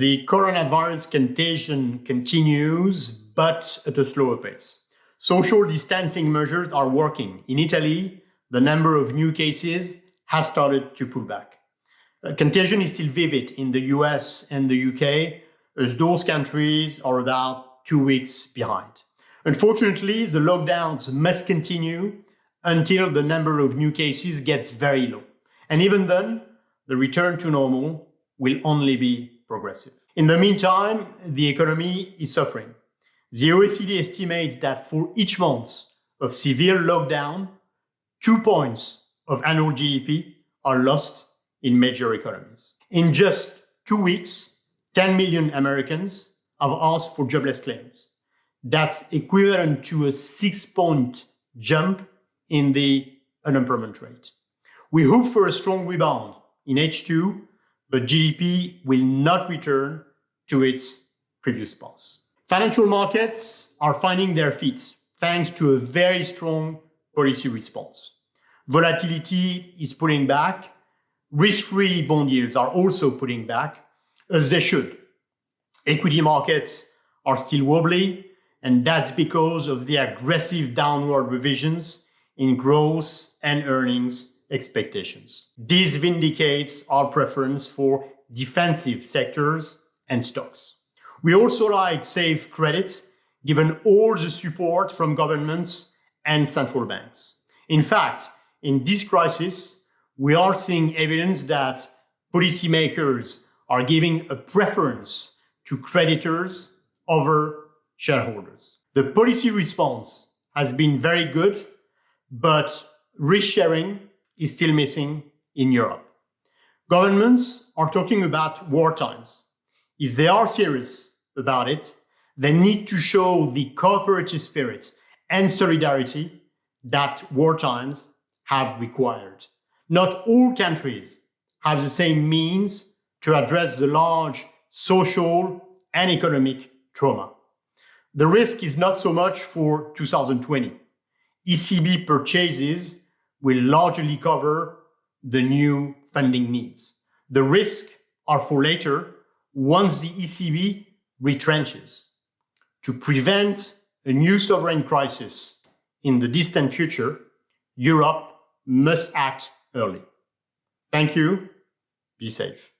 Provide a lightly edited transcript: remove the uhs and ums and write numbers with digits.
The coronavirus contagion continues, but at a slower pace. Social distancing measures are working. In Italy, the number of new cases has started to pull back. Contagion is still vivid in the US and the UK, as those countries are about 2 weeks behind. Unfortunately, the lockdowns must continue until the number of new cases gets very low. And even then, the return to normal will only be progressive. In the meantime, the economy is suffering. The OECD estimates that for each month of severe lockdown, 2 points of annual GDP are lost in major economies. In just 2 weeks, 10 million Americans have asked for jobless claims. That's equivalent to a 6-point jump in the unemployment rate. We hope for a strong rebound in H2, but GDP will not return to its previous path. Financial markets are finding their feet thanks to a very strong policy response. Volatility is pulling back. Risk-free bond yields are also pulling back, as they should. Equity markets are still wobbly, and that's because of the aggressive downward revisions in growth and earnings expectations. This vindicates our preference for defensive sectors and stocks. We also like safe credit, given all the support from governments and central banks. In fact, in this crisis, we are seeing evidence that policymakers are giving a preference to creditors over shareholders. The policy response has been very good, but risk sharing is still missing in Europe. Governments are talking about war times. If they are serious about it, they need to show the cooperative spirit and solidarity that war times have required. Not all countries have the same means to address the large social and economic trauma. The risk is not so much for 2020. ECB purchases will largely cover the new funding needs. The risks are for later, once the ECB retrenches. To prevent a new sovereign crisis in the distant future, Europe must act early. Thank you. Be safe.